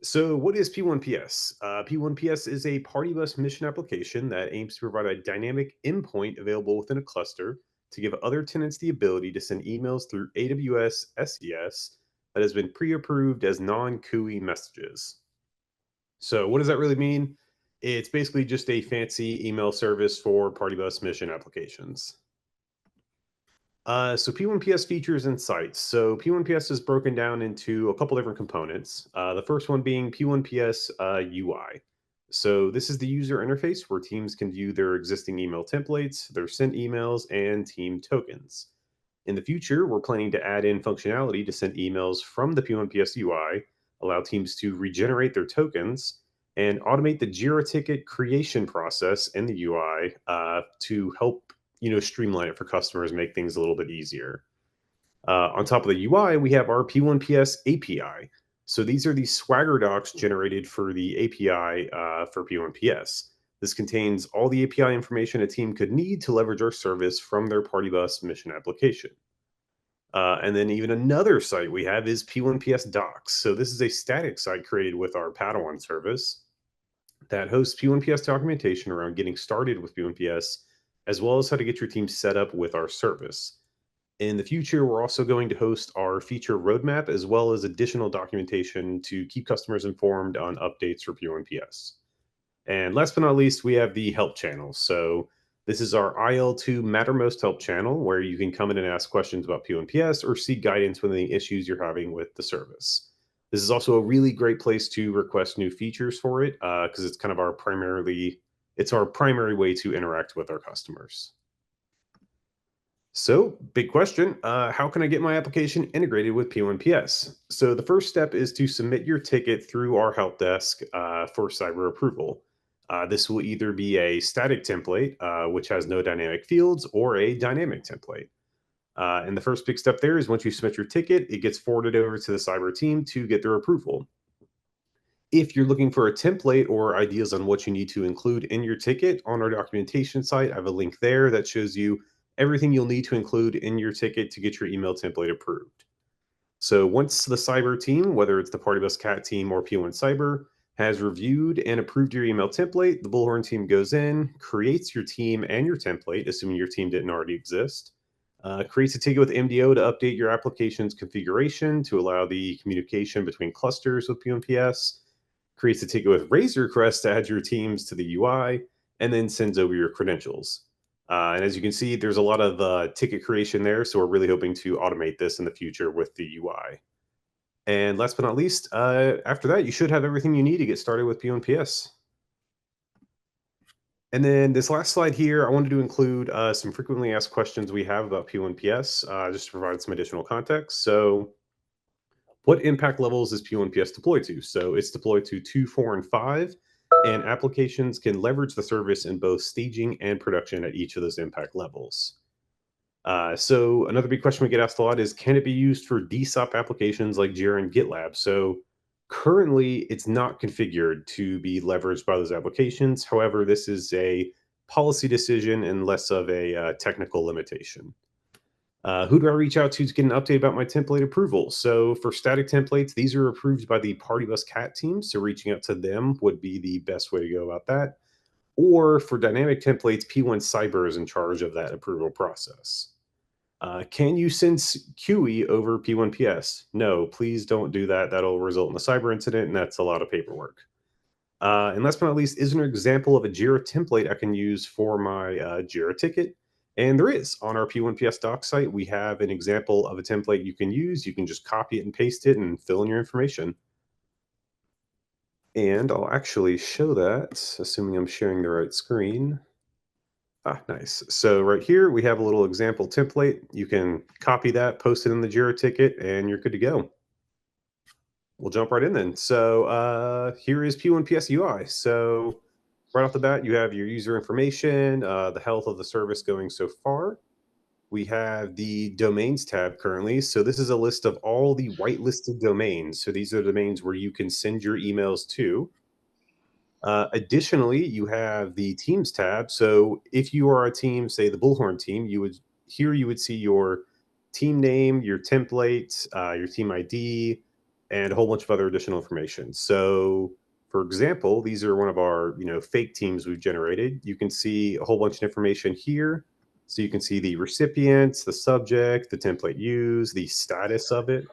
So, what is P1PS? P1PS is a party bus mission application that aims to provide a dynamic endpoint available within a cluster to give other tenants the ability to send emails through AWS SES that has been pre approved as non CUI messages. So, what does that really mean? It's basically just a fancy email service for party bus mission applications. So P1PS features and sites. So P1PS is broken down into a couple different components. The first one being P1PS UI. So this is the user interface where teams can view their existing email templates, their sent emails, and team tokens. In the future, we're planning to add in functionality to send emails from the P1PS UI, allow teams to regenerate their tokens, and automate the Jira ticket creation process in the UI to help streamline it for customers, make things a little bit easier. On top of the UI, we have our P1PS API. So these are the Swagger docs generated for the API for P1PS. This contains all the API information a team could need to leverage our service from their Party Bus mission application. And then even another site we have is P1PS Docs. So this is a static site created with our Padawan service that hosts P1PS documentation around getting started with P1PS, as well as how to get your team set up with our service. In the future, we're also going to host our feature roadmap as well as additional documentation to keep customers informed on updates for P1PS. And last but not least, we have the help channel. So this is our IL2 Mattermost help channel where you can come in and ask questions about P1PS or seek guidance with any issues you're having with the service. This is also a really great place to request new features for it because it's kind of our primary way to interact with our customers. So, big question. How can I get my application integrated with P1PS? So, the first step is to submit your ticket through our help desk for cyber approval. This will either be a static template, which has no dynamic fields, or a dynamic template. And the first big step there is once you submit your ticket, it gets forwarded over to the cyber team to get their approval. If you're looking for a template or ideas on what you need to include in your ticket on our documentation site, I have a link there that shows you everything you'll need to include in your ticket to get your email template approved. So once the cyber team, whether it's the Partybus Cat team or P1 Cyber, has reviewed and approved your email template, the Bullhorn team goes in, creates your team and your template, assuming your team didn't already exist, creates a ticket with MDO to update your application's configuration to allow the communication between clusters with PMPS, creates a ticket with raise request to add your teams to the UI, and then sends over your credentials. And as you can see, there's a lot of ticket creation there. So we're really hoping to automate this in the future with the UI. And last but not least, after that, you should have everything you need to get started with P1PS. And then this last slide here, I wanted to include some frequently asked questions we have about P1PS, just to provide some additional context. So what impact levels is P1PS deployed to? So it's deployed to 2, 4, and 5, and applications can leverage the service in both staging and production at each of those impact levels. So another big question we get asked a lot is, can it be used for DSOP applications like Jira and GitLab? So currently, it's not configured to be leveraged by those applications. However, this is a policy decision and less of a technical limitation. Who do I reach out to get an update about my template approval? So for static templates, these are approved by the Partybus Cat team. So reaching out to them would be the best way to go about that. Or for dynamic templates, P1 Cyber is in charge of that approval process. Can you send QE over P1PS? No, please don't do that. That'll result in a cyber incident, and that's a lot of paperwork. And last but not least, is there an example of a Jira template I can use for my Jira ticket? And there is. On our P1PS doc site, we have an example of a template you can use. You can just copy it and paste it and fill in your information. And I'll actually show that, assuming I'm sharing the right screen. Ah, nice. So right here, we have a little example template. You can copy that, post it in the Jira ticket, and you're good to go. We'll jump right in then. So here is P1PS UI. So right off the bat, you have your user information, the health of the service going so far. We have the domains tab currently. So this is a list of all the whitelisted domains. So these are domains where you can send your emails to. Additionally, you have the Teams tab. So if you are a team, say the Bullhorn team, you would here you would see your team name, your template, your team ID, and a whole bunch of other additional information. So, for example, these are one of our fake teams we've generated. You can see a whole bunch of information here. So you can see the recipients, the subject, the template used, the status of it,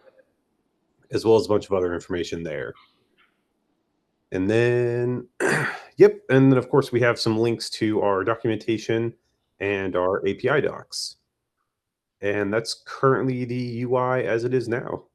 as well as a bunch of other information there. And then, yep. And then, of course, we have some links to our documentation and our API docs. And that's currently the UI as it is now.